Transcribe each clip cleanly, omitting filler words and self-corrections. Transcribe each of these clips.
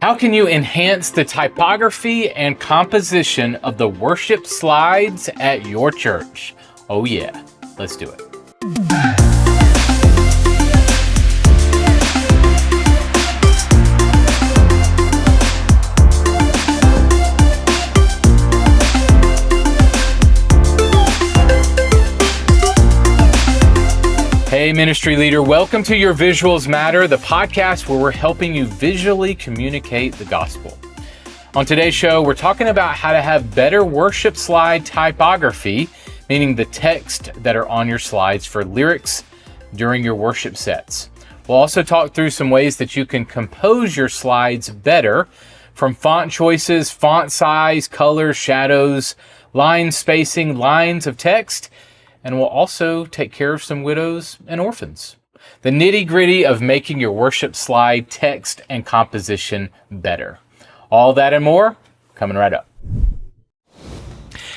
How can you enhance the typography and composition of the worship slides at your church? Oh yeah, let's do it. Hey, ministry leader, welcome to Your Visuals Matter, the podcast where we're helping you visually communicate the gospel. On today's show, we're talking about how to have better worship slide typography, meaning the text that are on your slides for lyrics during your worship sets. We'll also talk through some ways that you can compose your slides better, from font choices, font size, colors, shadows, line spacing, lines of text, and we'll also take care of some widows and orphans. The nitty-gritty of making your worship slide text and composition better. All that and more coming right up.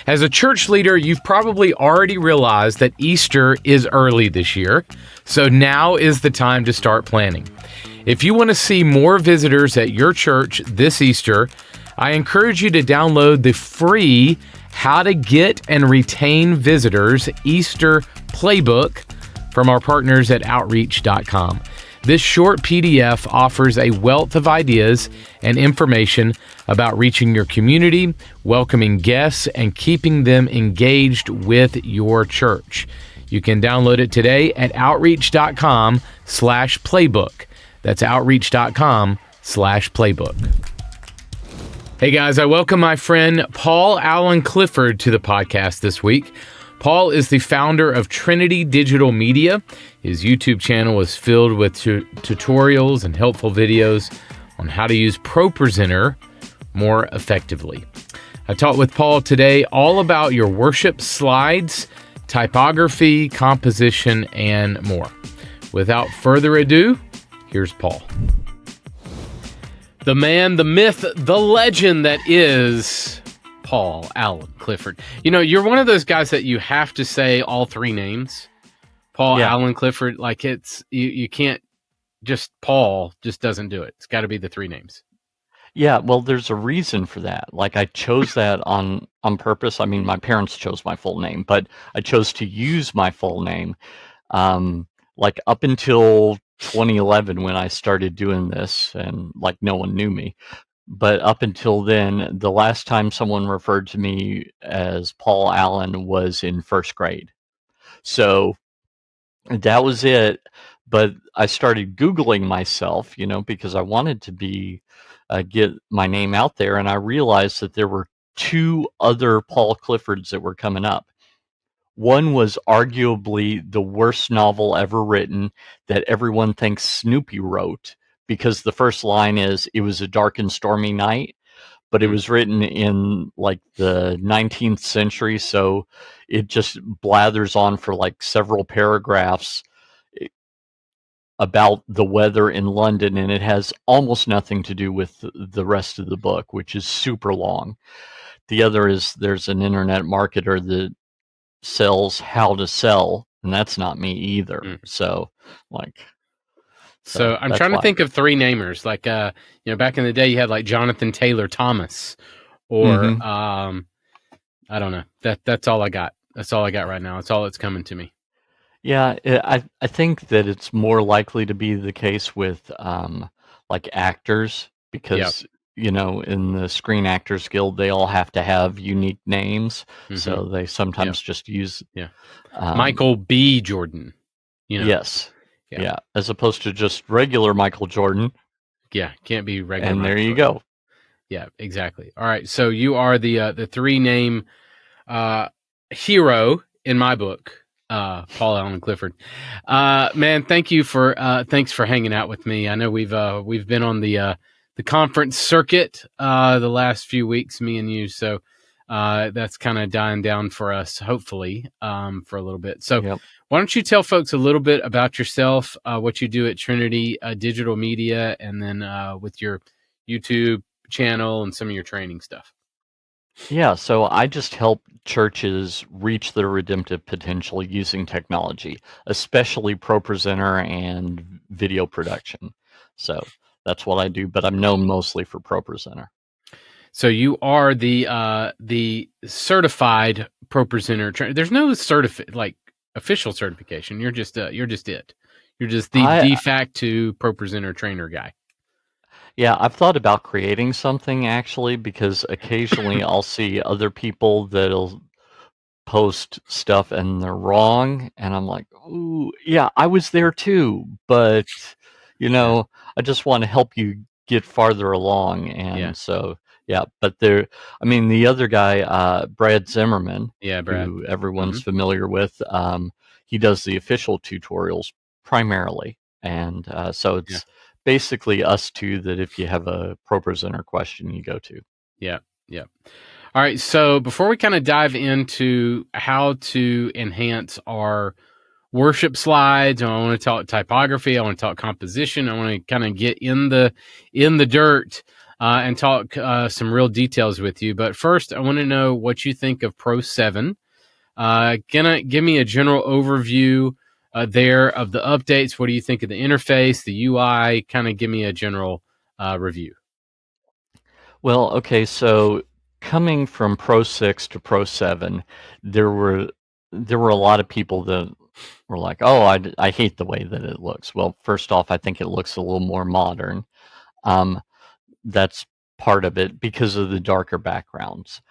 As a church leader, you've probably already realized that Easter is early this year, so now is the time to start planning. If you want to see more visitors at your church this Easter, I encourage you to download the free How to Get and Retain Visitors Easter Playbook from our partners at Outreach.com. This short PDF offers a wealth of ideas and information about reaching your community, welcoming guests, and keeping them engaged with your church. You can download it today at Outreach.com/playbook. That's Outreach.com/playbook. Hey guys, I welcome my friend Paul Allen Clifford to the podcast this week. Paul is the founder of Trinity Digital Media. His YouTube channel is filled with tutorials and helpful videos on how to use ProPresenter more effectively. I talked with Paul today all about your worship slides, typography, composition, and more. Without further ado, here's Paul. The man, the myth, the legend that is Paul Allen Clifford. You know, you're one of those guys that you have to say all three names. Paul Allen Clifford, like you can't just, Paul just doesn't do it. It's got to be the three names. Yeah, well, there's a reason for that. Like I chose that on purpose. I mean, my parents chose my full name, but I chose to use my full name. Like up until 2011 when I started doing this, and like no one knew me. But up until then, the last time someone referred to me as Paul Allen was in first grade. So that was it. But I started Googling myself, because I wanted to get my name out there. And I realized that there were two other Paul Cliffords that were coming up. One was arguably the worst novel ever written that everyone thinks Snoopy wrote, because the first line is, "It was a dark and stormy night," but it was written in like the 19th century, so it just blathers on for like several paragraphs about the weather in London, and it has almost nothing to do with the rest of the book, which is super long. The other is, there's an internet marketer that sells how to sell, and that's not me either. So I'm trying to think of three namers, like back in the day you had like Jonathan Taylor Thomas, or I don't know. That's all I got. That's all I got right now. It's all that's coming to me. Yeah, I think that it's more likely to be the case with like actors, because in the Screen Actors Guild, they all have to have unique names. So they sometimes just use Michael B. Jordan. Yes. Yeah. As opposed to just regular Michael Jordan. Yeah, can't be regular. And there you go. Yeah, exactly. All right, so you are the three name hero in my book, Paul Allen Clifford. Man, thanks for hanging out with me. I know we've been on the conference circuit the last few weeks, me and you. So that's kind of dying down for us, hopefully, for a little bit. So why don't you tell folks a little bit about yourself, what you do at Trinity Digital Media, and then with your YouTube channel and some of your training stuff. Yeah, so I just help churches reach their redemptive potential using technology, especially ProPresenter and video production. So that's what I do. But I'm known mostly for ProPresenter. So you are the certified ProPresenter trainer. There's no official certification. You're just it. You're just the de facto ProPresenter trainer guy. Yeah, I've thought about creating something actually, because occasionally I'll see other people that'll post stuff and they're wrong, and I'm like, ooh, yeah, I was there too, but I just want to help you get farther along, and so yeah. But the other guy, Brad Zimmerman, Brad, who everyone's familiar with, he does the official tutorials primarily, and so it's basically us two that if you have a ProPresenter question, you go to. Yeah. All right, so before we kind of dive into how to enhance our worship slides, I want to talk typography, I want to talk composition, I want to kind of get in the dirt and talk some real details with you. But first, I want to know what you think of Pro 7. Gonna give me a general overview there of the updates. What do you think of the interface, the UI? Kind of give me a general review. Well, okay, so coming from Pro 6 to Pro 7, there were a lot of people that were like, "Oh, I hate the way that it looks." Well, first off, I think it looks a little more modern. That's part of it because of the darker backgrounds.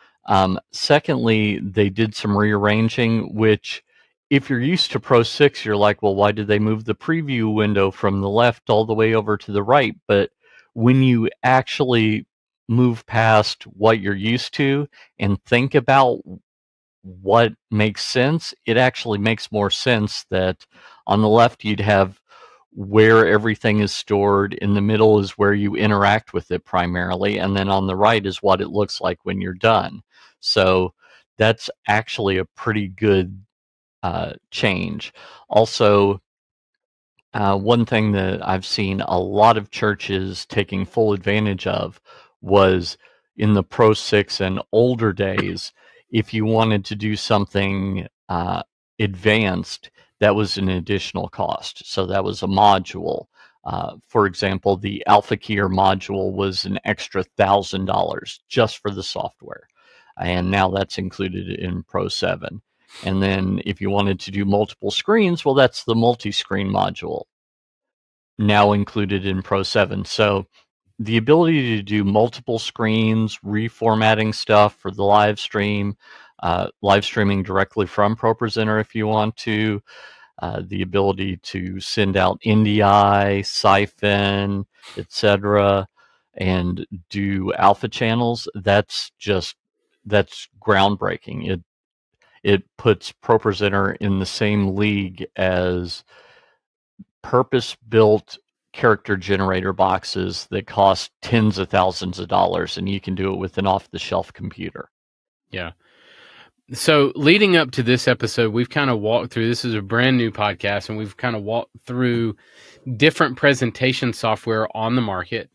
Secondly, they did some rearranging, which if you're used to Pro 6, you're like, well, why did they move the preview window from the left all the way over to the right? But when you actually move past what you're used to and think about what makes sense, it actually makes more sense that on the left you'd have where everything is stored, in the middle is where you interact with it primarily, and then on the right is what it looks like when you're done. So that's actually a pretty good change. Also, one thing that I've seen a lot of churches taking full advantage of was in the Pro 6 and older days, if you wanted to do something advanced, that was an additional cost. So that was a module. For example, the Alpha Keyer module was an extra $1,000 just for the software. And now that's included in Pro 7. And then if you wanted to do multiple screens, well, that's the multi-screen module now included in Pro 7. So the ability to do multiple screens, reformatting stuff for the live stream, live streaming directly from ProPresenter if you want to, the ability to send out NDI, siphon, etc., and do alpha channels, that's groundbreaking. It puts ProPresenter in the same league as purpose-built character generator boxes that cost tens of thousands of dollars, and you can do it with an off-the-shelf computer. Yeah. So leading up to this episode, we've kind of walked through, this is a brand new podcast, and we've kind of walked through different presentation software on the market.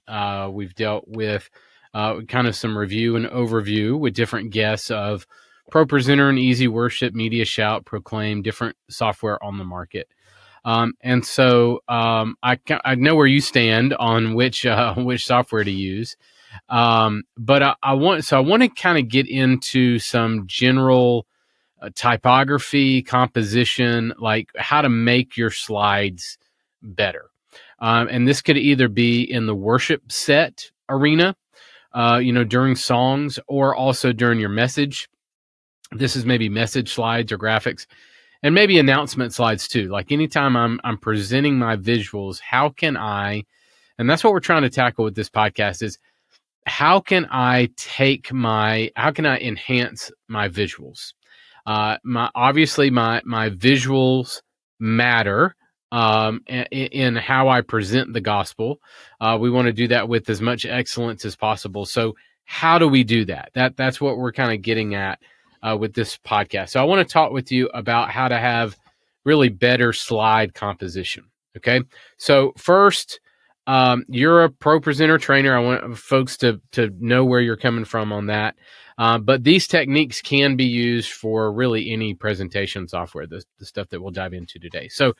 We've dealt with kind of some review and overview with different guests of ProPresenter and Easy Worship, Media Shout, Proclaim, different software on the market. And so I know where you stand on which software to use. But I want to kind of get into some general typography, composition, like how to make your slides better. And this could either be in the worship set arena, during songs, or also during your message. This is maybe message slides or graphics, and maybe announcement slides too. Like anytime I'm presenting my visuals, how can I, and that's what we're trying to tackle with this podcast, is how can I enhance my visuals? Obviously my visuals matter in how I present the gospel. We want to do that with as much excellence as possible. So how do we do that? That's what we're kind of getting at with this podcast. So I want to talk with you about how to have really better slide composition. Okay. So first, you're a ProPresenter trainer. I want folks to know where you're coming from on that. But these techniques can be used for really any presentation software, the stuff that we'll dive into today. So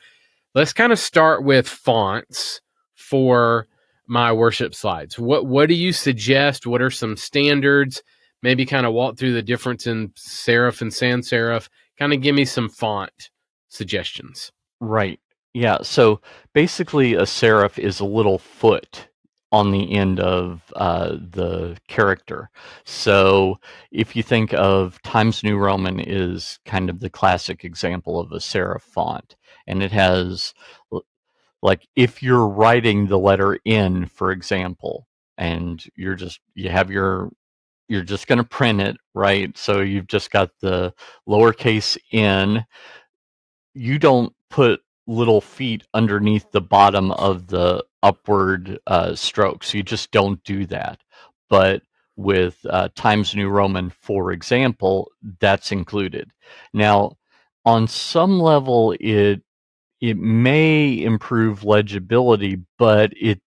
let's kind of start with fonts for my worship slides? What do you suggest? What are some standards? Maybe kind of walk through the difference in serif and sans serif. Kind of give me some font suggestions. Right. Yeah. So basically, a serif is a little foot on the end of the character. So if you think of Times New Roman is kind of the classic example of a serif font, and it has like if you're writing the letter N, for example, and you're just going to print it, right? So you've just got the lowercase n. You don't put little feet underneath the bottom of the upward strokes. You just don't do that. But with Times New Roman, for example, that's included. Now, on some level, it may improve legibility, but it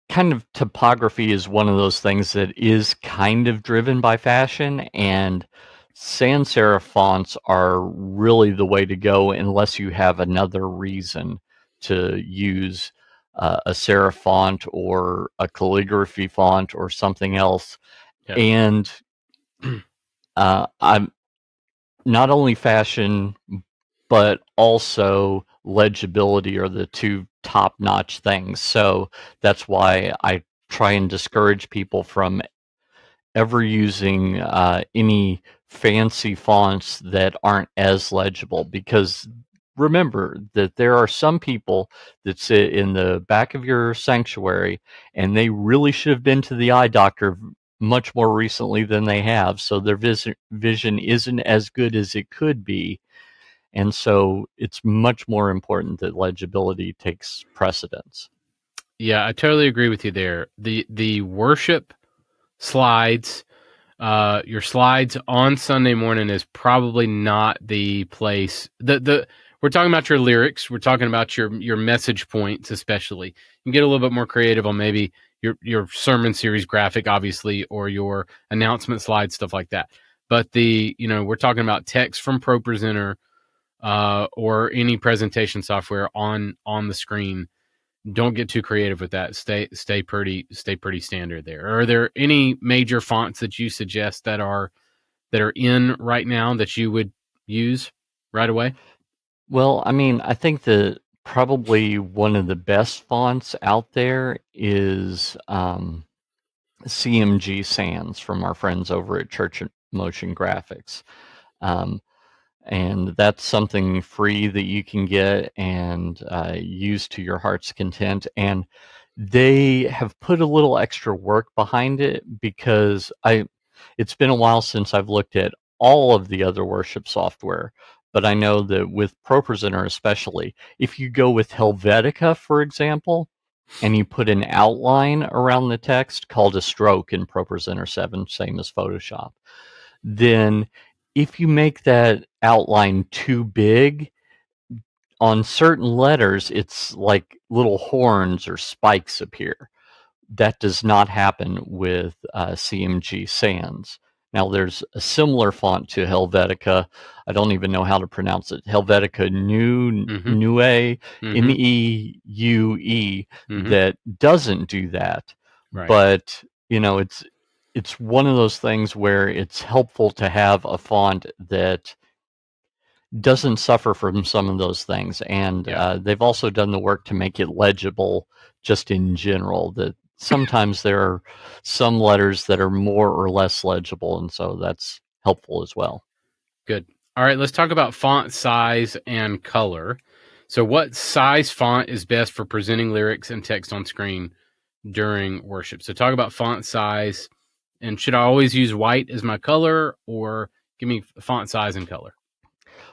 kind of typography is one of those things that is kind of driven by fashion, and sans serif fonts are really the way to go unless you have another reason to use a serif font or a calligraphy font or something else. Yep. And I'm not only fashion, but also legibility are the two top-notch things. So that's why I try and discourage people from ever using any fancy fonts that aren't as legible, because remember that there are some people that sit in the back of your sanctuary and they really should have been to the eye doctor much more recently than they have, so their vision isn't as good as it could be, and so it's much more important that legibility takes precedence. Yeah, I totally agree with you there. The worship slides, your slides on Sunday morning is probably not the place. We're talking about your lyrics. We're talking about your message points, especially. You can get a little bit more creative on maybe your sermon series graphic, obviously, or your announcement slide, stuff like that. But we're talking about text from ProPresenter, or any presentation software on the screen. Don't get too creative with that. Stay pretty standard there. Are there any major fonts that you suggest that are in right now that you would use right away? Well, I mean, I think that probably one of the best fonts out there is CMG Sans from our friends over at Church Motion Graphics. Um, and that's something free that you can get and use to your heart's content. And they have put a little extra work behind it because it's been a while since I've looked at all of the other worship software, but I know that with ProPresenter especially, if you go with Helvetica, for example, and you put an outline around the text called a stroke in ProPresenter 7, same as Photoshop, then if you make that outline too big, on certain letters, it's like little horns or spikes appear. That does not happen with CMG Sans. Now, there's a similar font to Helvetica. I don't even know how to pronounce it. Helvetica Neue, Neue, that doesn't do that. Right. But, it's one of those things where it's helpful to have a font that doesn't suffer from some of those things. And Yeah. they've also done the work to make it legible just in general, that sometimes there are some letters that are more or less legible, and so that's helpful as well. Good. All right, let's talk about font size and color. So what size font is best for presenting lyrics and text on screen during worship? So talk about font size, and should I always use white as my color, or give me font size and color?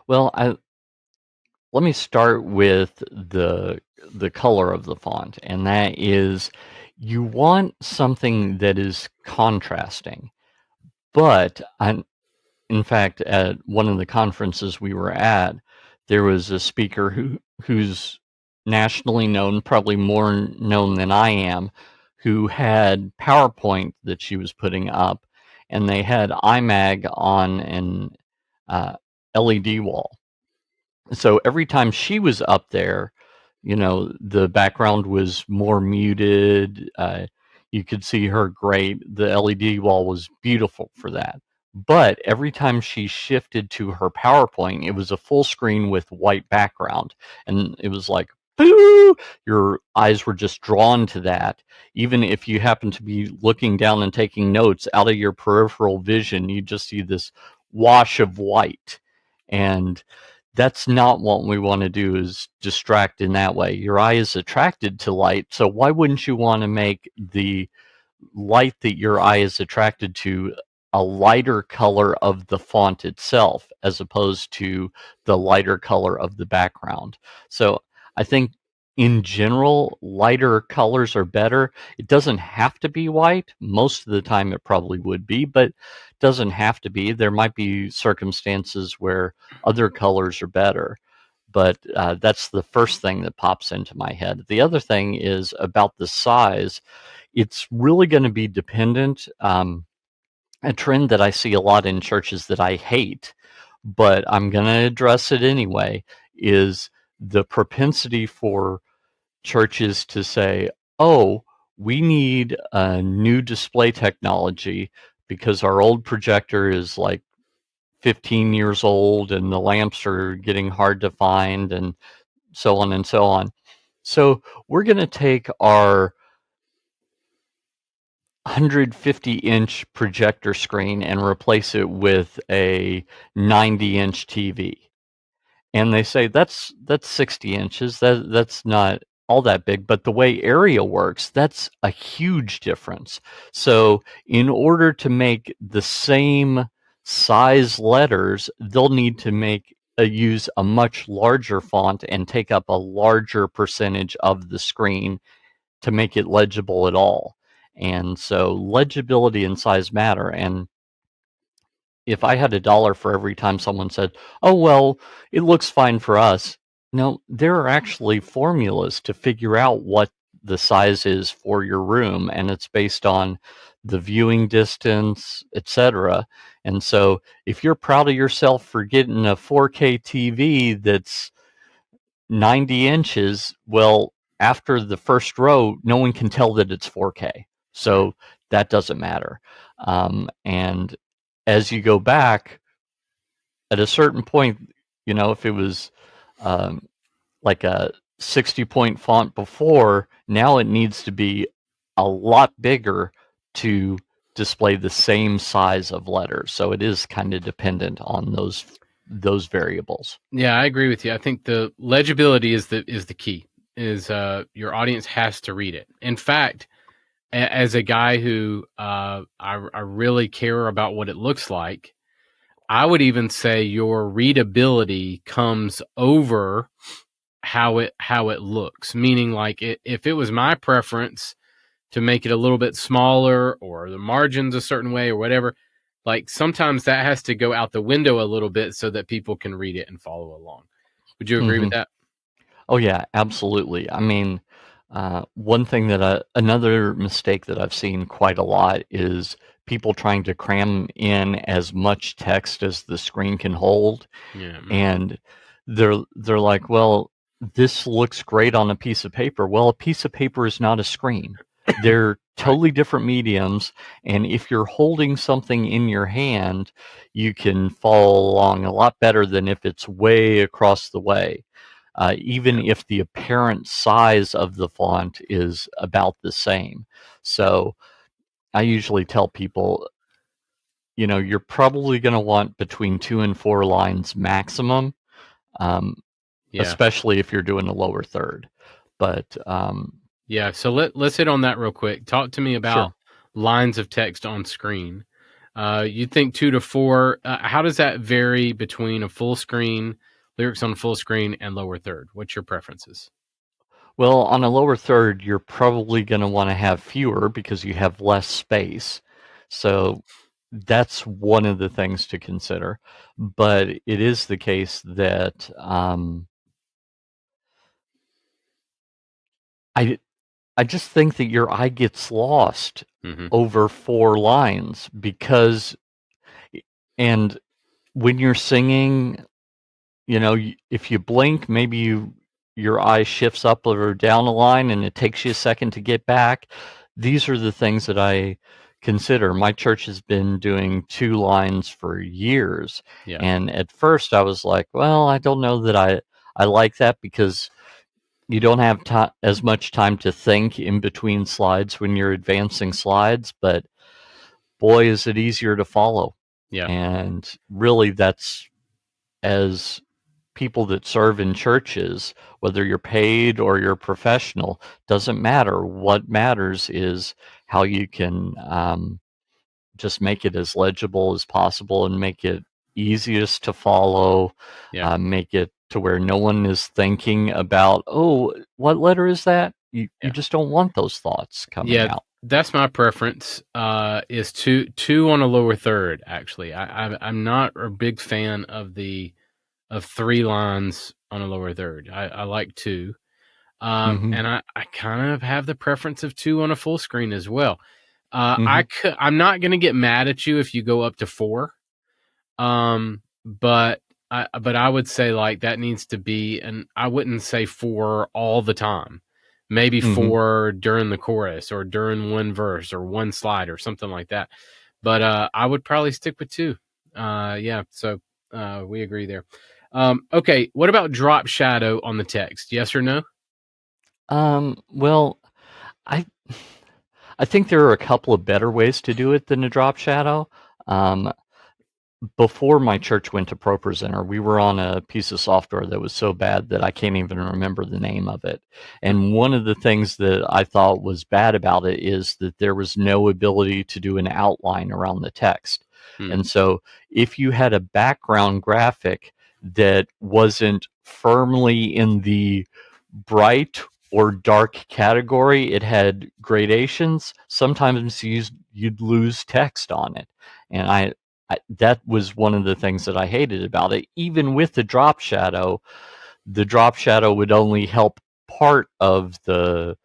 Well, let me start with the color of the font, and that is you want something that is contrasting. But in fact, at one of the conferences we were at, there was a speaker who's nationally known, probably more known than I am, who had PowerPoint that she was putting up, and they had iMag on an LED wall. So every time she was up there, the background was more muted. You could see her great. The LED wall was beautiful for that. But every time she shifted to her PowerPoint, it was a full screen with white background. And it was like, boo! Your eyes were just drawn to that. Even if you happen to be looking down and taking notes, out of your peripheral vision, you just see this wash of white. And that's not what we want to do, is distract in that way. Your eye is attracted to light, so why wouldn't you want to make the light that your eye is attracted to a lighter color of the font itself as opposed to the lighter color of the background? So I think in general, lighter colors are better. It doesn't have to be white. Most of the time it probably would be, but it doesn't have to be. There might be circumstances where other colors are better. But that's the first thing that pops into my head. The other thing is about the size. It's really going to be dependent. A trend that I see a lot in churches that I hate, but I'm going to address it anyway, is the propensity for churches to say, oh, we need a new display technology because our old projector is like 15 years old and the lamps are getting hard to find and so on and so on. So we're going to take our 150-inch projector screen and replace it with a 90-inch TV. And they say that's 60 inches. That's not all that big, but the way area works, that's a huge difference. So in order to make the same size letters, they'll need to use a much larger font and take up a larger percentage of the screen to make it legible at all. And so legibility and size matter. And if I had $1 for every time someone said, oh, well, it looks fine for us. No, there are actually formulas to figure out what the size is for your room, and it's based on the viewing distance, etc. And so if you're proud of yourself for getting a 4K TV that's 90 inches, well, after the first row, no one can tell that it's 4K. So that doesn't matter. And as you go back, at a certain point, if it was like a 60-point font before, now it needs to be a lot bigger to display the same size of letters. So it is kind of dependent on those variables. Yeah, I agree with you. I think the legibility is the key. Is your audience has to read it. In fact, as a guy who I really care about what it looks like, I would even say your readability comes over how it looks. Meaning, like if it was my preference to make it a little bit smaller or the margins a certain way or whatever, like sometimes that has to go out the window a little bit so that people can read it and follow along. Would you agree with that? Oh yeah, absolutely. I mean, one thing another mistake that I've seen quite a lot is people trying to cram in as much text as the screen can hold. Yeah. And they're like, well, this looks great on a piece of paper. Well, a piece of paper is not a screen. They're totally different mediums, and if you're holding something in your hand, you can follow along a lot better than if it's way across the way. Even if the apparent size of the font is about the same. So I usually tell people, you're probably going to want between 2 and 4 lines maximum, especially if you're doing a lower third. But yeah, so let's hit on that real quick. Talk to me about lines of text on screen. You think 2 to 4. How does that vary between a full screen, lyrics on full screen, and lower third? What's your preferences? Well, on a lower third, you're probably going to want to have fewer because you have less space. So that's one of the things to consider. But it is the case that I just think that your eye gets lost over 4 lines because, and when you're singing, if you blink, maybe your eye shifts up or down a line and it takes you a second to get back. These are the things that I consider. My church has been doing 2 lines for years. Yeah. And at first I was like, well, I don't know that I like that, because you don't have as much time to think in between slides when you're advancing slides, but boy, is it easier to follow. Yeah. And really, that's, as people that serve in churches, whether you're paid or you're professional, doesn't matter. What matters is how you can just make it as legible as possible and make it easiest to follow, Yeah. make it to where no one is thinking about, oh, what letter is that? You Yeah. just don't want those thoughts coming Yeah. out. That's my preference. Is two on a lower third. Actually, I'm not a big fan of 3 lines on a lower third. I like 2. Mm-hmm. And I kind of have the preference of 2 on a full screen as well. Mm-hmm. I'm not going to get mad at you if you go up to 4. But I would say like that needs to be, and I wouldn't say 4 all the time. Maybe Mm-hmm. 4 during the chorus or during one verse or one slide or something like that. But I would probably stick with 2. Yeah, so we agree there. Okay, what about drop shadow on the text? Yes or no? Well, I think there are a couple of better ways to do it than a drop shadow. Before my church went to ProPresenter, we were on a piece of software that was so bad that I can't even remember the name of it. And one of the things that I thought was bad about it is that there was no ability to do an outline around the text. And so if you had a background graphic that wasn't firmly in the bright or dark category, it had gradations, sometimes you'd lose text on it. And that was one of the things that I hated about it. Even with the drop shadow would only help part of the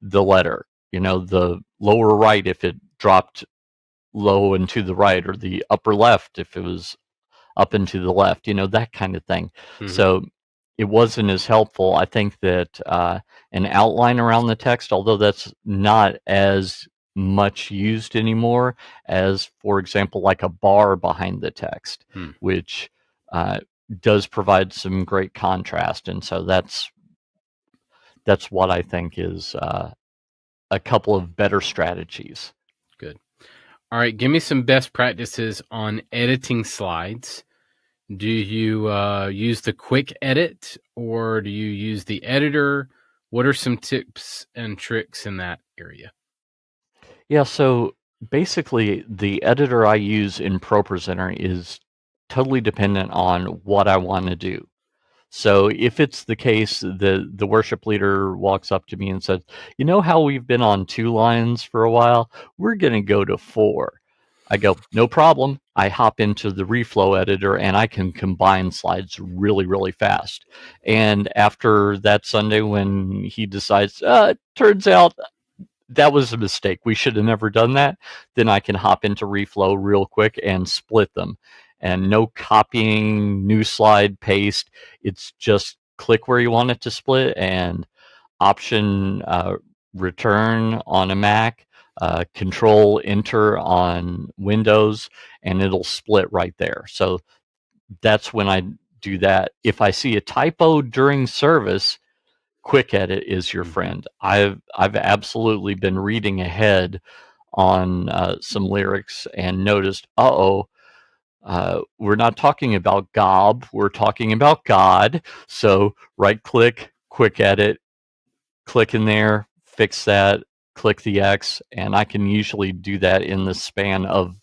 letter. The lower right if it dropped low and to the right, or the upper left if it was up and to the left, that kind of thing. So it wasn't as helpful. I think that an outline around the text, although that's not as much used anymore as, for example, like a bar behind the text, which does provide some great contrast. And so that's what I think is a couple of better strategies. Good. All right, give me some best practices on editing slides. Do you use the quick edit or do you use the editor? What are some tips and tricks in that area? Yeah, so basically the editor I use in ProPresenter is totally dependent on what I want to do. So if it's the case that the worship leader walks up to me and says, you know how we've been on 2 lines for a while? We're going to go to 4. I go, no problem. I hop into the reflow editor and I can combine slides really, really fast. And after that Sunday when he decides, turns out that was a mistake, we should have never done that, then I can hop into reflow real quick and split them. And no copying, new slide, paste. It's just click where you want it to split, and option return on a Mac, control enter on Windows, and it'll split right there. So that's when I do that. If I see a typo during service, quick edit is your friend. I've absolutely been reading ahead on some lyrics and noticed, we're not talking about gob, we're talking about God. So right click, quick edit, click in there, fix that, click the X, and I can usually do that in the span of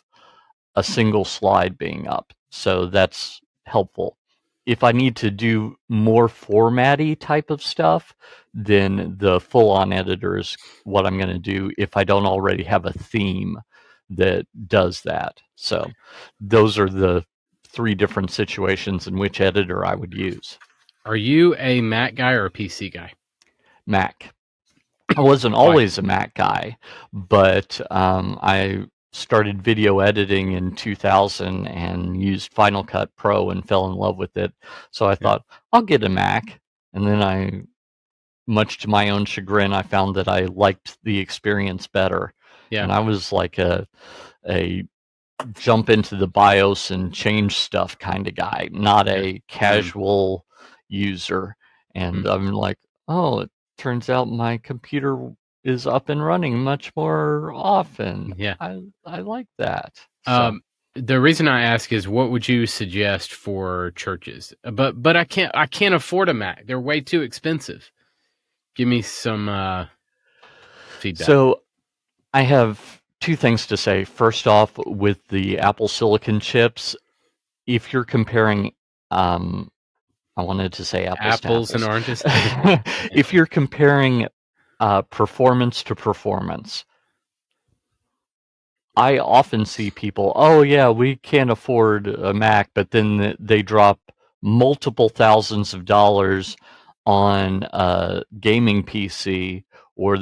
a single slide being up. So that's helpful. If I need to do more formatty type of stuff, then the full-on editor is what I'm going to do if I don't already have a theme that does that. So those are the 3 different situations in which editor I would use. Are you a Mac guy or a PC guy? Mac. I wasn't always a Mac guy, but I started video editing in 2000 and used Final Cut Pro and fell in love with it. So I thought, I'll get a Mac. And then I much to my own chagrin, I found that I liked the experience better. Yeah. And I was like a jump into the BIOS and change stuff kind of guy, not a casual user. And I'm like, oh, it turns out my computer is up and running much more often. Yeah. I like that. So. The reason I ask is, what would you suggest for churches? But I can't afford a Mac. They're way too expensive. Give me some feedback. So I have two things to say. First off, with the Apple Silicon chips, if you're comparing, I wanted to say apples and oranges. If you're comparing performance to performance, I often see people, oh yeah, we can't afford a Mac, but then they drop multiple thousands of dollars on a gaming PC or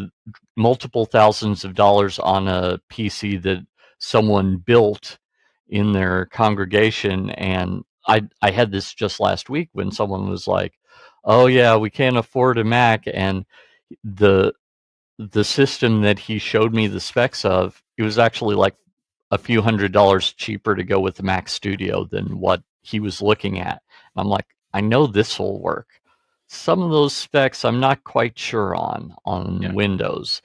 multiple thousands of dollars on a PC that someone built in their congregation. And I had this just last week when someone was like, oh yeah, we can't afford a Mac. And the system that he showed me the specs of, it was actually like a few $100s cheaper to go with the Mac Studio than what he was looking at. And I'm like, I know this will work. Some of those specs I'm not quite sure on Windows.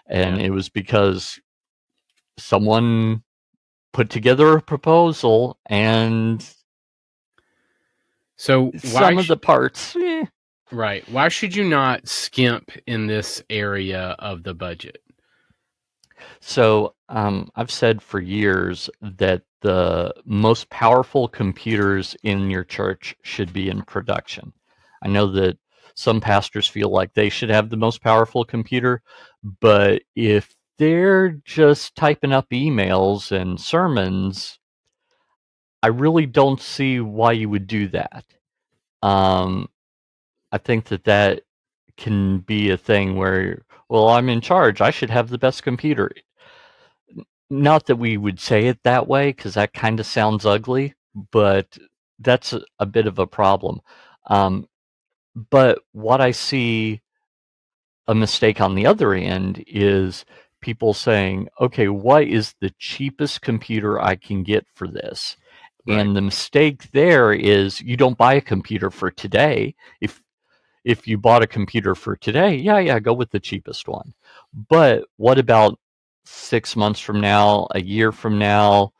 And it was because someone put together a proposal and so some of the parts. Right. Why should you not skimp in this area of the budget? So I've said for years that the most powerful computers in your church should be in production. I know that some pastors feel like they should have the most powerful computer, but if they're just typing up emails and sermons, I really don't see why you would do that. I think that can be a thing where, well, I'm in charge, I should have the best computer. Not that we would say it that way, because that kind of sounds ugly, but that's a bit of a problem. But what I see a mistake on the other end is people saying, okay, what is the cheapest computer I can get for this? Right. And the mistake there is you don't buy a computer for today. If you bought a computer for today, yeah, go with the cheapest one. But what about 6 months from now, a year from now,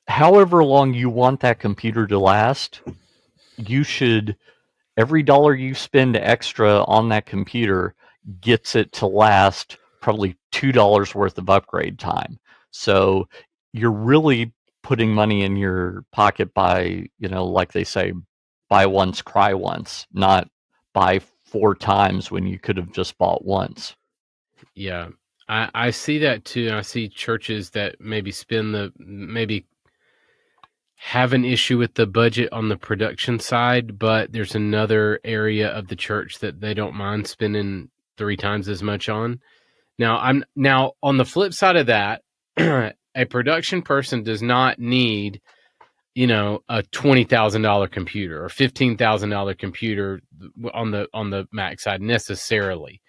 however long you want that computer to last, you should, every dollar you spend extra on that computer gets it to last probably $2 worth of upgrade time. So you're really putting money in your pocket by, like they say, buy once, cry once, not buy 4 times when you could have just bought once. Yeah, I see that too. I see churches that maybe maybe have an issue with the budget on the production side, but there's another area of the church that they don't mind spending 3 times as much on. Now on the flip side of that, a production person does not need, a $20,000 computer or $15,000 computer on the Mac side necessarily.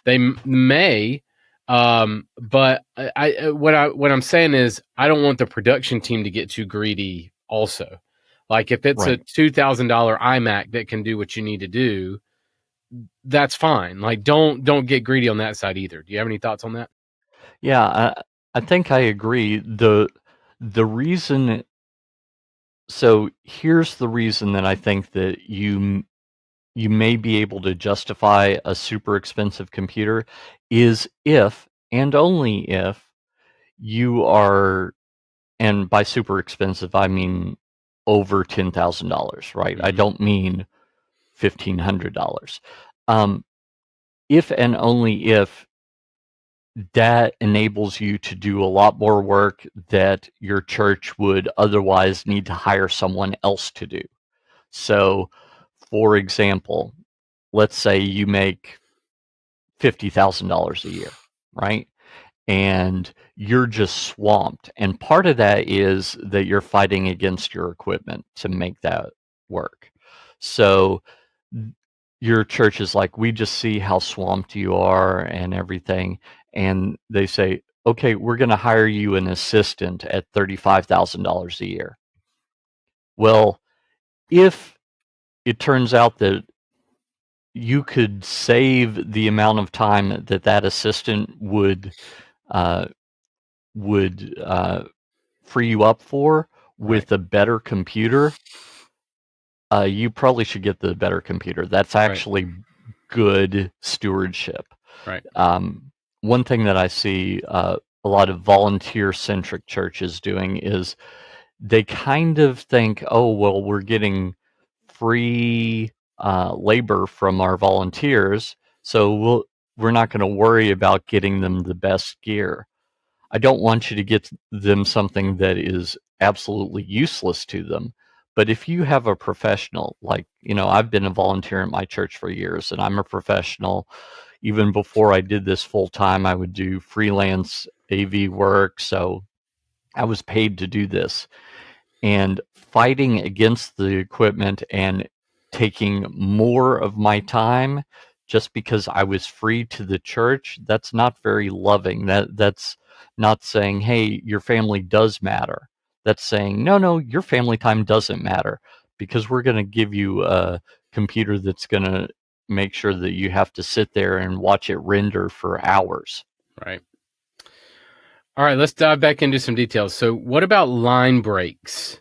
They may, but what I'm saying is I don't want the production team to get too greedy. Also, like if it's a $2,000 iMac that can do what you need to do, that's fine. Like don't get greedy on that side either. Do you have any thoughts on that? Yeah, I think I agree. The reason, so here's the reason that I think that you may be able to justify a super expensive computer is if, and only if, you are, and by super expensive, I mean over $10,000, right? I don't mean $1,500. If and only if that enables you to do a lot more work that your church would otherwise need to hire someone else to do. So, for example, let's say you make $50,000 a year, right? And you're just swamped. And part of that is that you're fighting against your equipment to make that work. So your church is like, we just see how swamped you are and everything, and they say, okay, we're going to hire you an assistant at $35,000 a year. Well, if it turns out that you could save the amount of time that that assistant would uh, free you up for with a better computer, you probably should get the better computer. That's actually good stewardship. Right. One thing that I see a lot of volunteer-centric churches doing is they kind of think, oh, well, we're getting free labor from our volunteers, so we're not going to worry about getting them the best gear. I don't want you to get them something that is absolutely useless to them. But if you have a professional, like, I've been a volunteer at my church for years, and I'm a professional. Even before I did this full time, I would do freelance AV work. So I was paid to do this. And fighting against the equipment and taking more of my time just because I was free to the church, that's not very loving. That's not saying, hey, your family does matter. That's saying, no, your family time doesn't matter, because we're going to give you a computer that's going to make sure that you have to sit there and watch it render for hours. Right. All right, let's dive back into some details. So what about line breaks?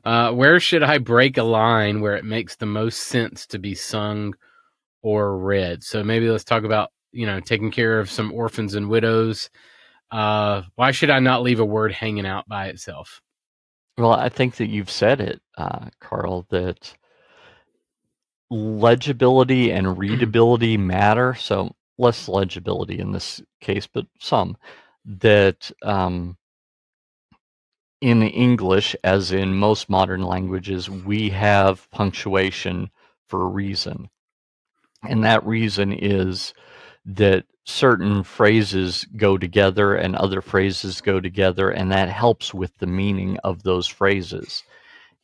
Where should I break a line where it makes the most sense to be sung or read? So maybe let's talk about, taking care of some orphans and widows. Why should I not leave a word hanging out by itself? Well, I think that you've said it, Carl, that legibility and readability matter. So less legibility in this case, but some. That in English, as in most modern languages, we have punctuation for a reason. And that reason is that certain phrases go together and other phrases go together, and that helps with the meaning of those phrases.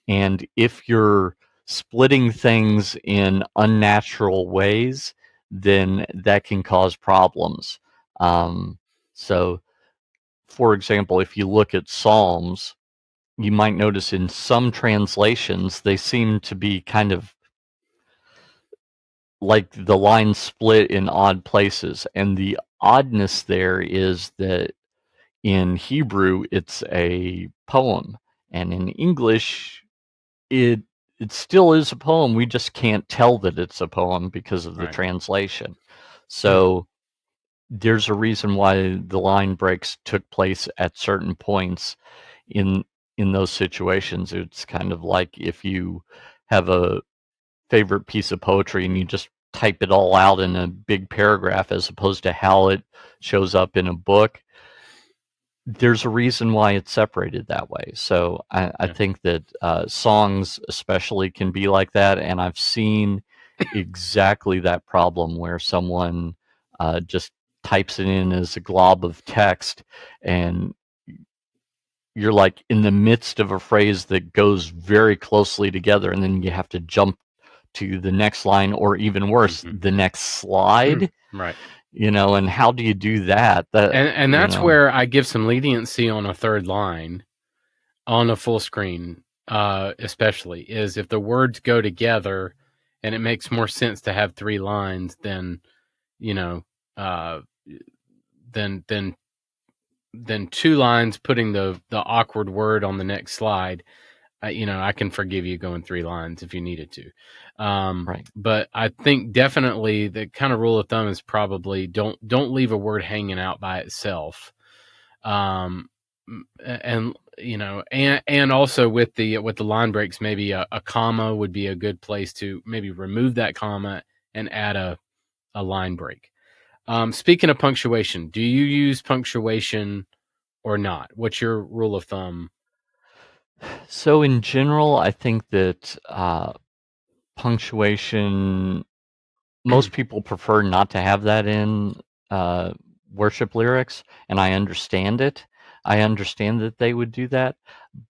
And if you're splitting things in unnatural ways, then that can cause problems. So, for example, if you look at Psalms, you might notice in some translations they seem to be kind of like the lines split in odd places. And the oddness there is that in Hebrew it's a poem, and in English it still is a poem. We just can't tell that it's a poem because of the translation. So there's a reason why the line breaks took place at certain points in those situations. It's kind of like if you have a favorite piece of poetry and you just type it all out in a big paragraph as opposed to how it shows up in a book. There's a reason why it's separated that way. So I think that songs especially can be like that. And I've seen exactly that problem where someone just types it in as a glob of text, and you're like in the midst of a phrase that goes very closely together, and then you have to jump to the next line, or even worse, the next slide. Right. And how do you do that? And that's where I give some leniency on a third line on a full screen, especially, is if the words go together and it makes more sense to have three lines than, than two lines putting the awkward word on the next slide. I can forgive you going three lines if you needed to. Right. But I think definitely the kind of rule of thumb is probably don't leave a word hanging out by itself. And also with the line breaks, maybe a comma would be a good place to maybe remove that comma and add a line break. Speaking of punctuation, do you use punctuation or not? What's your rule of thumb? So in general, I think that punctuation, most people prefer not to have that in worship lyrics, and I understand it. I understand that they would do that,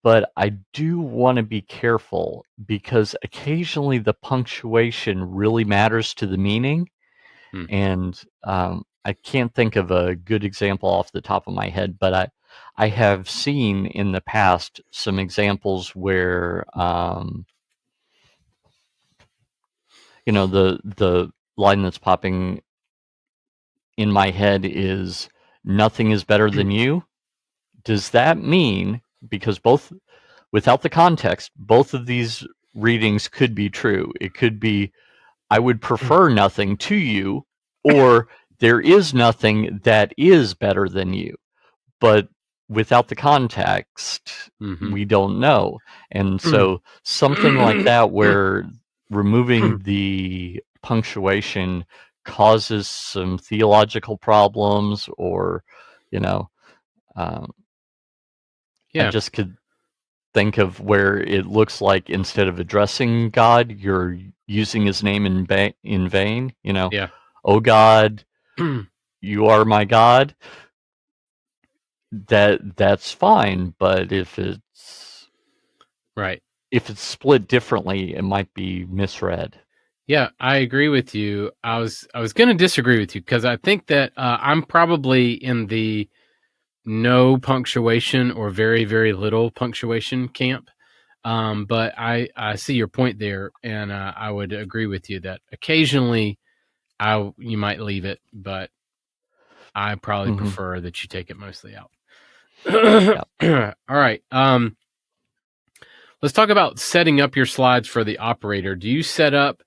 but I do want to be careful because occasionally the punctuation really matters to the meaning. Hmm. And I can't think of a good example off the top of my head, but I have seen in the past some examples where the line that's popping in my head is "Nothing is better than you." Does that mean, because both, without the context, both of these readings could be true? It could be, I would prefer nothing to you, or there is nothing that is better than you. But without the context, Mm-hmm. we don't know. And so something like that, where removing the punctuation causes some theological problems, or, you know, um, I Yeah. just could think of where it looks like instead of addressing God, you're using his name in vain. Yeah. Oh God, you are my God. That's fine, but Right. if it's split differently, it might be misread. Yeah, I agree with you. I was going to disagree with you because I think that I'm probably in the no punctuation or very, very little punctuation camp. But I see your point there, and I would agree with you that occasionally you might leave it, but I probably Hmm. prefer that you take it mostly out. Yeah. All right. Let's talk about setting up your slides for the operator. Do you set up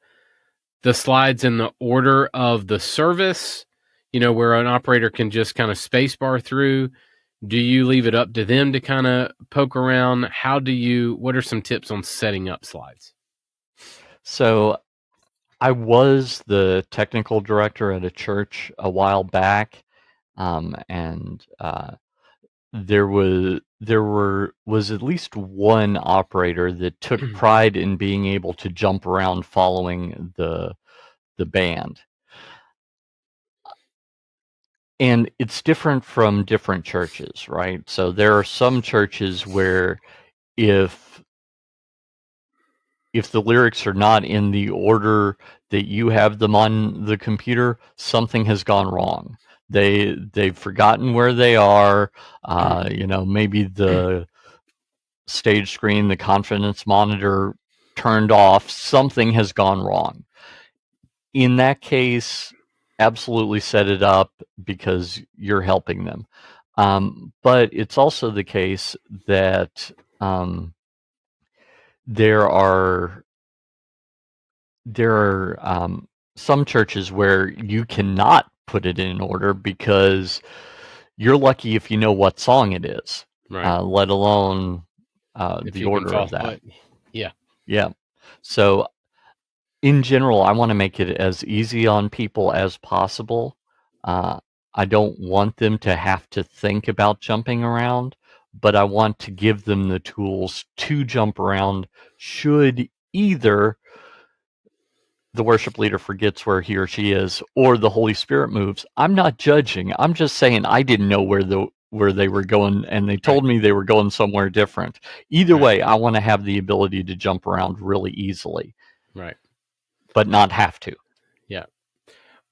the slides in the order of the service, where an operator can just kind of space bar through? Do you leave it up to them to kind of poke around? What are some tips on setting up slides? So I was the technical director at a church a while back, and there was at least one operator that took pride in being able to jump around following the band. And it's different from different churches, right? So there are some churches where if the lyrics are not in the order that you have them on the computer, something has gone wrong. They've forgotten where they are. Maybe the stage screen, the confidence monitor turned off. Something has gone wrong. In that case, absolutely set it up because you're helping them. But it's also the case that there are some churches where you cannot put it in order because you're lucky if you know what song it is, Right. let alone If the you can order of follow that. it. Yeah. Yeah. So in general, I want to make it as easy on people as possible. Uh, I don't want them to have to think about jumping around, but I want to give them the tools to jump around should either the worship leader forgets where he or she is or the Holy Spirit moves. I'm not judging. I'm just saying I didn't know where they were going, and they Right. told me they were going somewhere different. Either Right. way, I want to have the ability to jump around really easily, Right. but not have to. Yeah.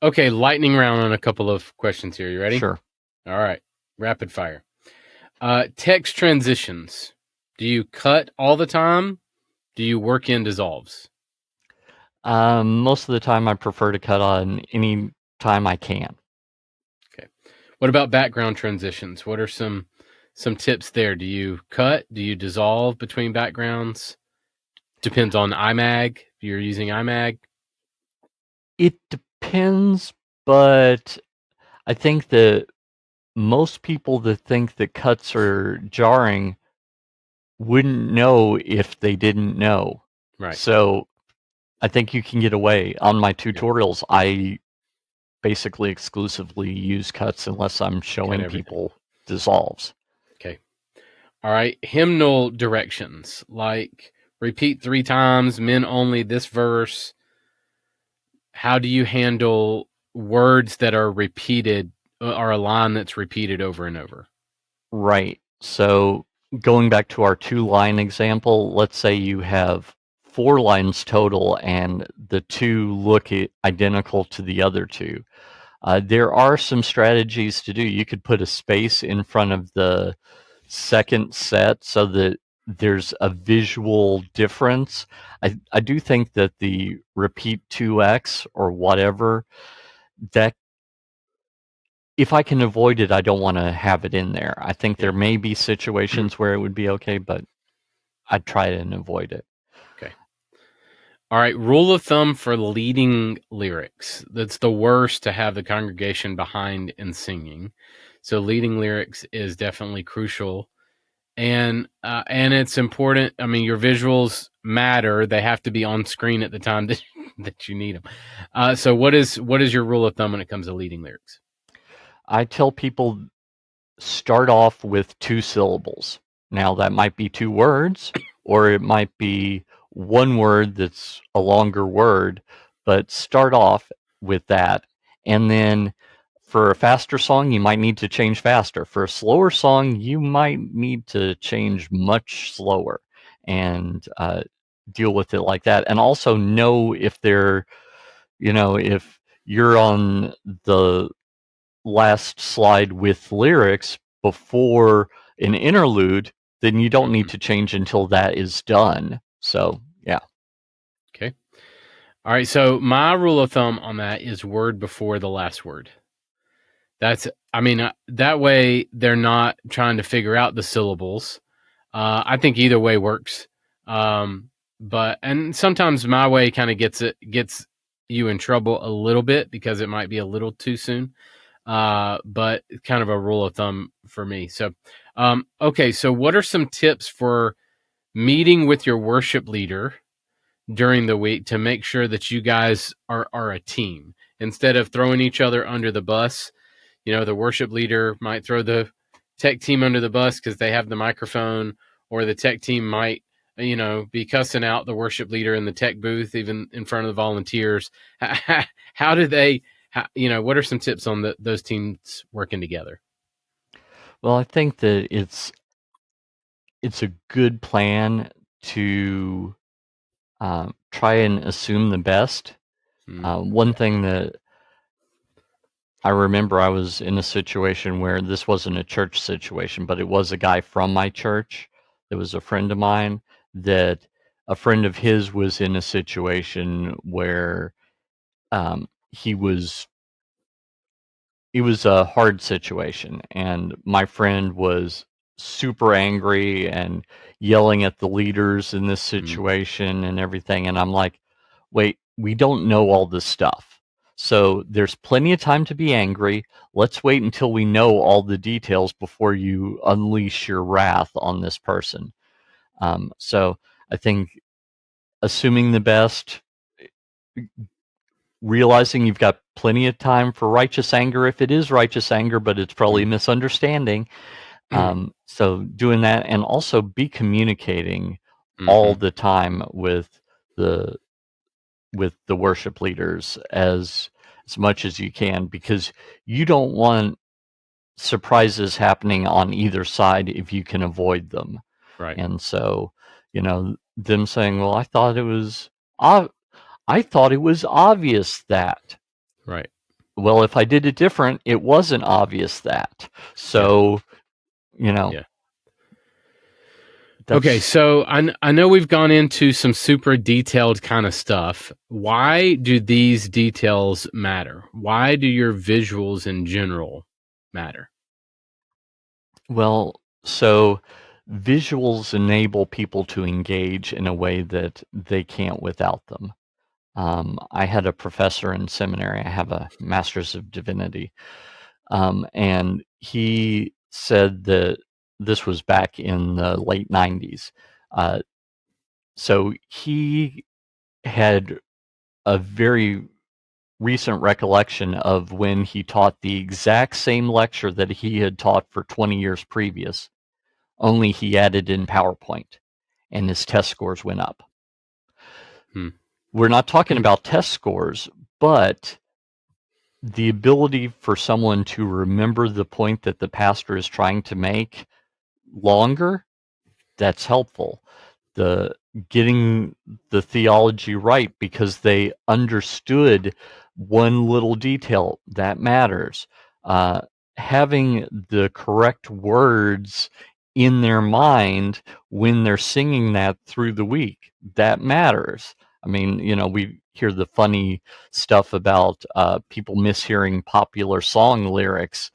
Okay. Lightning round on a couple of questions here. You ready? Sure. All right. Rapid fire. Text transitions. Do you cut all the time? Do you work in dissolves? Most of the time, I prefer to cut on any time I can. Okay. What about background transitions? What are some tips there? Do you cut? Do you dissolve between backgrounds? Depends on iMag. If you're using iMag. It depends, but I think that most people that think that cuts are jarring wouldn't know if they didn't know. Right. So I think you can get away. On my Yeah. tutorials, I basically exclusively use cuts unless I'm Cut showing everything. people dissolves. Okay. All right. Hymnal directions, like repeat 3 times, men only, this verse. How do you handle words that are repeated, or a line that's repeated over and over? Right. So going back to our 2-line example, let's say you have 4 lines total and the 2 look identical to the other 2. There are some strategies to do. You could put a space in front of the second set so that there's a visual difference. I do think that the repeat 2x or whatever, that if I can avoid it, I don't want to have it in there. I think there may be situations where it would be okay, but I'd try and avoid it. Okay. All right. Rule of thumb for leading lyrics. That's the worst to have the congregation behind in singing. So leading lyrics is definitely crucial. And it's important. I mean, your visuals matter. They have to be on screen at the time that you need them. So what is your rule of thumb when it comes to leading lyrics? I tell people start off with 2 syllables. Now that might be 2 words, or it might be 1 word that's a longer word, but start off with that. And then for a faster song, you might need to change faster. For a slower song, you might need to change much slower and deal with it like that. And also know if they're, if you're on the last slide with lyrics before an interlude, then you don't need to change until that is done. So, yeah. Okay. All right. So my rule of thumb on that is word before the last word. That way they're not trying to figure out the syllables. I think either way works. And sometimes my way kind of gets you in trouble a little bit because it might be a little too soon. But kind of a rule of thumb for me. So, okay. So what are some tips for meeting with your worship leader during the week to make sure that you guys are a team instead of throwing each other under the bus? The worship leader might throw the tech team under the bus because they have the microphone, or the tech team might, be cussing out the worship leader in the tech booth, even in front of the volunteers. How do they, what are some tips on those teams working together? Well, I think that it's a good plan to try and assume the best. One thing that I remember, I was in a situation where this wasn't a church situation, but it was a guy from my church that was a friend of mine, that a friend of his was in a situation where it was a hard situation, and my friend was super angry and yelling at the leaders in this situation and everything. And I'm like, wait, we don't know all this stuff. So there's plenty of time to be angry. Let's wait until we know all the details before you unleash your wrath on this person. So I think assuming the best, realizing you've got plenty of time for righteous anger if it is righteous anger, but it's probably a misunderstanding. So doing that, and also be communicating all the time with the worship leaders as much as you can, because you don't want surprises happening on either side if you can avoid them. Right. And so, them saying, well, I thought it was obvious that. Right. Well, if I did it different, it wasn't obvious that. So, Yeah. Okay, so I know we've gone into some super detailed kind of stuff. Why do these details matter? Why do your visuals in general matter? Well, so visuals enable people to engage in a way that they can't without them. I had a professor in seminary. I have a master's of divinity. And he said that this was back in the late 90s. So he had a very recent recollection of when he taught the exact same lecture that he had taught for 20 years previous, only he added in PowerPoint, and his test scores went up. We're not talking about test scores, but the ability for someone to remember the point that the pastor is trying to make longer, that's helpful. The getting the theology right because they understood one little detail that matters. Having the correct words in their mind when they're singing that through the week, that matters. I mean, we hear the funny stuff about people mishearing popular song lyrics.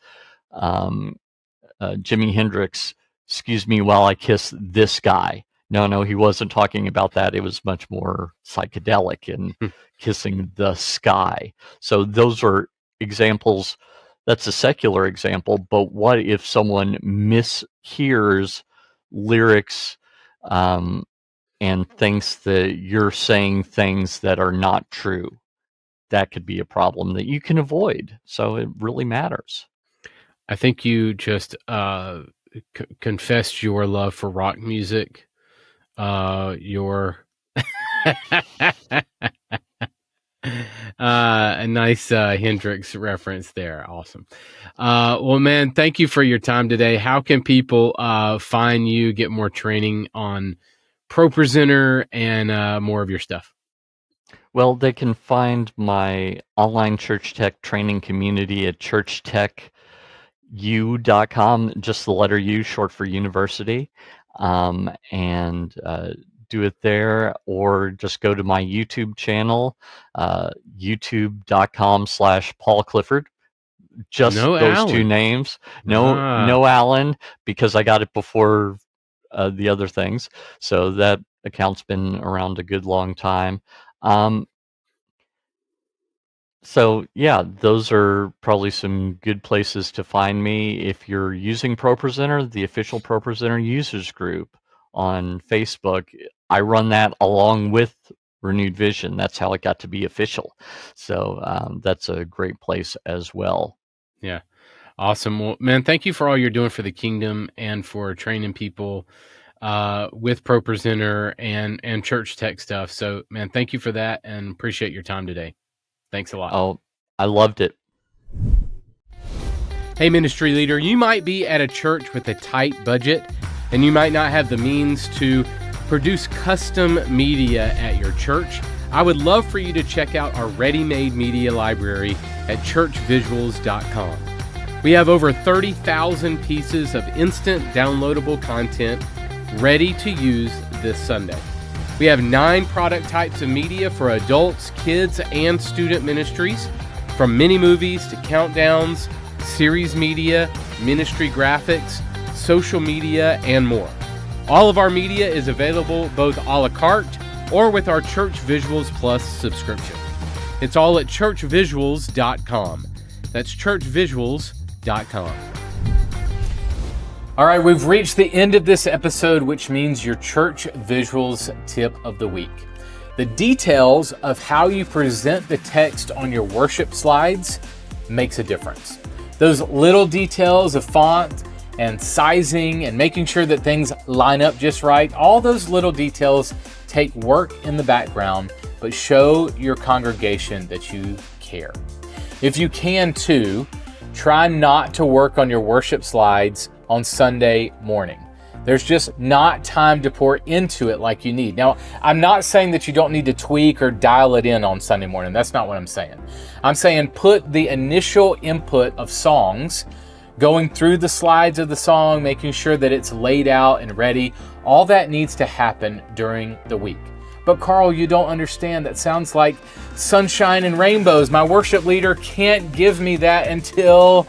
Jimi Hendrix, "Excuse me while I kiss this guy." No, he wasn't talking about that. It was much more psychedelic and kissing the sky. So those are examples. That's a secular example, but what if someone mishears lyrics and thinks that you're saying things that are not true? That could be a problem that you can avoid. So it really matters. I think you just confessed your love for rock music. Your a nice Hendrix reference there. Awesome. Well, man, thank you for your time today. How can people find you, get more training on ProPresenter and more of your stuff? Well, they can find my online church tech training community at churchtech.u.com, just the letter U, short for university, and do it there, or just go to my YouTube channel, youtube.com/Paul Clifford. Just No those Alan. two names. No Alan, because I got it before the other things. So that account's been around a good long time. So yeah, those are probably some good places to find me. If you're using ProPresenter, the official ProPresenter users group on Facebook, I run that along with Renewed Vision. That's how it got to be official. So that's a great place as well. Yeah. Awesome. Well, man, thank you for all you're doing for the kingdom and for training people with ProPresenter and church tech stuff. So, man, thank you for that and appreciate your time today. Thanks a lot. Oh, I loved it. Hey, ministry leader, you might be at a church with a tight budget and you might not have the means to produce custom media at your church. I would love for you to check out our ready-made media library at churchvisuals.com. We have over 30,000 pieces of instant downloadable content ready to use this Sunday. We have 9 product types of media for adults, kids, and student ministries, from mini movies to countdowns, series media, ministry graphics, social media, and more. All of our media is available both a la carte or with our Church Visuals Plus subscription. It's all at churchvisuals.com. That's churchvisuals.com. All right, we've reached the end of this episode, which means your church visuals tip of the week. The details of how you present the text on your worship slides makes a difference. Those little details of font and sizing and making sure that things line up just right, all those little details take work in the background, but show your congregation that you care. If you can too, try not to work on your worship slides on Sunday morning. There's just not time to pour into it like you need. Now, I'm not saying that you don't need to tweak or dial it in on Sunday morning. That's not what I'm saying. I'm saying put the initial input of songs, going through the slides of the song, making sure that it's laid out and ready. All that needs to happen during the week. But Carl, you don't understand. That sounds like sunshine and rainbows. My worship leader can't give me that until...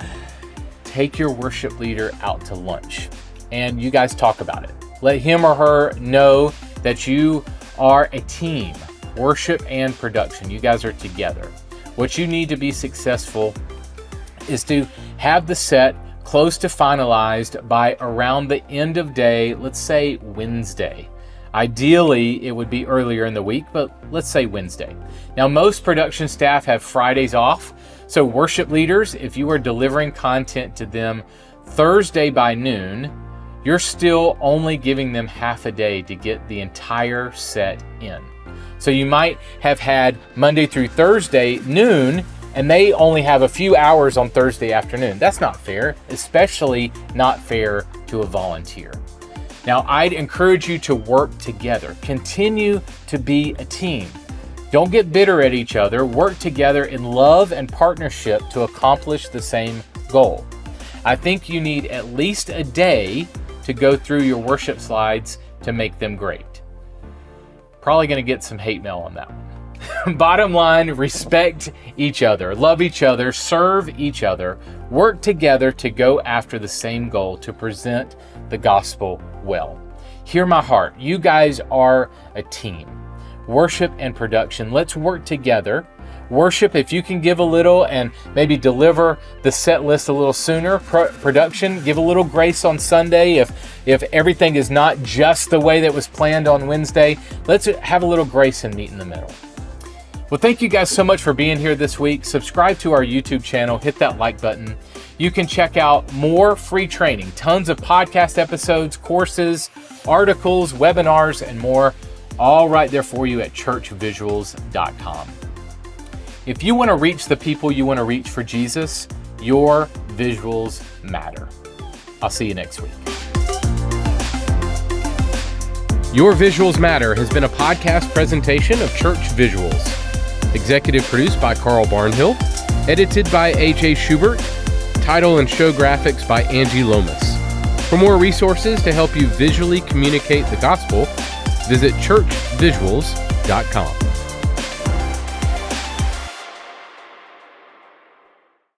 Take your worship leader out to lunch and you guys talk about it. Let him or her know that you are a team, worship and production. You guys are together. What you need to be successful is to have the set close to finalized by around the end of day, let's say Wednesday. Ideally, it would be earlier in the week, but let's say Wednesday. Now, most production staff have Fridays off. So worship leaders, if you are delivering content to them Thursday by noon, you're still only giving them half a day to get the entire set in. So you might have had Monday through Thursday noon and they only have a few hours on Thursday afternoon. That's not fair, especially not fair to a volunteer. Now, I'd encourage you to work together. Continue to be a team. Don't get bitter at each other. Work together in love and partnership to accomplish the same goal. I think you need at least a day to go through your worship slides to make them great. Probably going to get some hate mail on that one. Bottom line, respect each other, love each other, serve each other, work together to go after the same goal, to present the gospel well. Hear my heart. You guys are a team. Worship and production. Let's work together. Worship, if you can give a little and maybe deliver the set list a little sooner. Production, give a little grace on Sunday. If everything is not just the way that was planned on Wednesday, let's have a little grace and meet in the middle. Well, thank you guys so much for being here this week. Subscribe to our YouTube channel, hit that like button. You can check out more free training, tons of podcast episodes, courses, articles, webinars, and more, all right there for you at churchvisuals.com. If you want to reach the people you want to reach for Jesus, your visuals matter. I'll see you next week. Your Visuals Matter has been a podcast presentation of Church Visuals. Executive produced by Carl Barnhill, edited by AJ Schubert, title and show graphics by Angie Lomas. For more resources to help you visually communicate the gospel, visit churchvisuals.com.